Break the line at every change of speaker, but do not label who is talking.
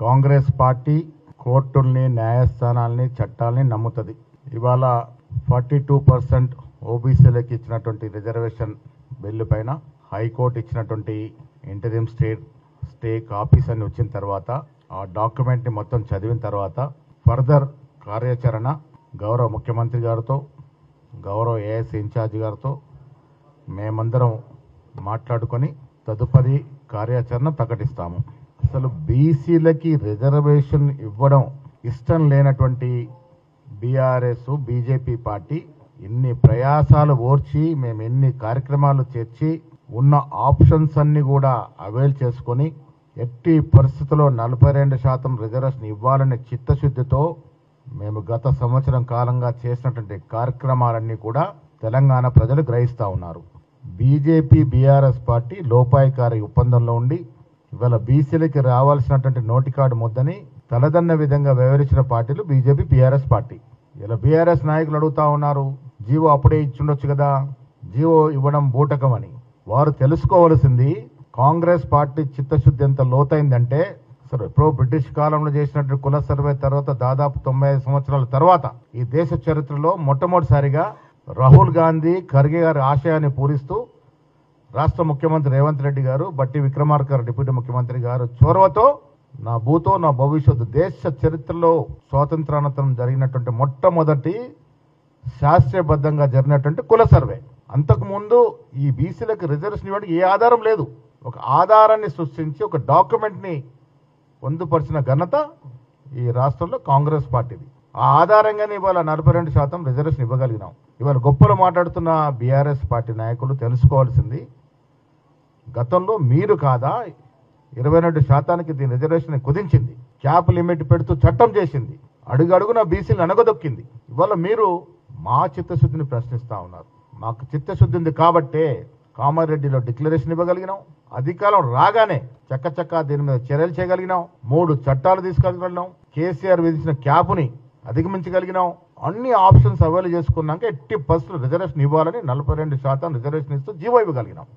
Congress party కోర్టుల్ని, న్యాయస్థానాల్ని, చట్టాలని నమ్ముతుంది. ఇవాళ 42% ఓబీసీలకు ఇచ్చినటువంటి రిజర్వేషన్ బిల్లు పైన హైకోర్టు ఇచ్చినటువంటి ఇంటరిమ్ స్టే కాపీస్ అని వచ్చిన తర్వాత ఆ డాక్యుమెంట్ని మొత్తం చదివిన తర్వాత ఫర్దర్ కార్యాచరణ గౌరవ ముఖ్యమంత్రి గారితో, గౌరవ ఏఎస్ ఇన్ఛార్జ్ గారితో మేమందరం మాట్లాడుకొని తదుపరి కార్యాచరణ ప్రకటిస్తాము. అసలు బీసీలకి రిజర్వేషన్ ఇవ్వడం ఇష్టం లేనటువంటి బీఆర్ఎస్, బీజేపీ పార్టీ ఇన్ని ప్రయాసాలు ఓర్చి మేము ఎన్ని కార్యక్రమాలు చేర్చి ఉన్న ఆప్షన్స్ అన్ని కూడా అవైల్ చేసుకొని ఎట్టి పరిస్థితుల్లో 42% రిజర్వేషన్ ఇవ్వాలనే చిత్తశుద్ధితో మేము గత సంవత్సరం కాలంగా చేసినటువంటి కార్యక్రమాలన్నీ కూడా తెలంగాణ ప్రజలు గ్రహిస్తూ ఉన్నారు. బీజేపీ, బీఆర్ఎస్ పార్టీ లోపాయికారి ఒప్పందంలో ఉండి ఇవాళ బీసీలకి రావాల్సినటువంటి నోటికాడు ముద్దని తలదన్న విధంగా వ్యవహరించిన పార్టీలు బీజేపీ, బీఆర్ఎస్ పార్టీ. ఇలా బీఆర్ఎస్ నాయకులు అడుగుతా ఉన్నారు, జీవో అప్పుడే ఇచ్చుండొచ్చు కదా, జీవో ఇవ్వడం బూటకం అని. వారు తెలుసుకోవలసింది కాంగ్రెస్ పార్టీ చిత్తశుద్ధి ఎంత లోతైందంటే, సరే ఇప్పుడు బ్రిటిష్ కాలంలో చేసినటువంటి కుల సర్వే తర్వాత దాదాపు 95 సంవత్సరాల తర్వాత ఈ దేశ చరిత్రలో మొట్టమొదటిసారిగా రాహుల్ గాంధీ, ఖర్గే గారి ఆశయాన్ని పూరిస్తూ రాష్ట్ర ముఖ్యమంత్రి రేవంత్ రెడ్డి గారు, బట్టి విక్రమార్క గారు డిప్యూటీ ముఖ్యమంత్రి గారు చొరవతో నా భూతో నా భవిష్యత్తు దేశ చరిత్రలో స్వాతంత్రానంతరం జరిగినటువంటి మొట్టమొదటి శాస్త్రీయబద్ధంగా జరిగినటువంటి కుల సర్వే. అంతకుముందు ఈ బీసీలకు రిజర్వేషన్ ఇవ్వడానికి ఏ ఆధారం లేదు. ఒక ఆధారాన్ని సృష్టించి ఒక డాక్యుమెంట్ని పొందుపరిచిన ఘనత ఈ రాష్ట్రంలో కాంగ్రెస్ పార్టీది. ఆ ఆధారంగానే ఇవాళ 42% రిజర్వేషన్ ఇవ్వగలిగినాం. ఇవాళ గొప్పలు మాట్లాడుతున్న బీఆర్ఎస్ పార్టీ నాయకులు తెలుసుకోవాల్సింది, గతంలో మీరు కాదా 22% దీని రిజర్వేషన్ కుదించింది, క్యాప్ లిమిట్ పెడుతూ చట్టం చేసింది, అడుగడుగున బీసీలు అనగదొక్కింది. ఇవాళ మీరు మా చిత్తశుద్ధిని ప్రశ్నిస్తా ఉన్నారు. మాకు చిత్తశుద్ధి ఉంది కాబట్టే కామారెడ్డిలో డిక్లరేషన్ ఇవ్వగలిగినాం. అధికారం రాగానే చక్కచక్క దీని మీద చర్యలు చేయగలిగినాం. 3 చట్టాలు తీసుకెళ్ళగలిగినాం. కేసీఆర్ విధించిన క్యాప్ని అధిగమించగలిగినాం. అన్ని ఆప్షన్స్ అవైల్ చేసుకున్నాక ఎట్టి పరిస్థితులు రిజర్వేషన్ ఇవ్వాలని 42% రిజర్వేషన్ ఇస్తూ జీవో ఇవ్వగలిగినాం.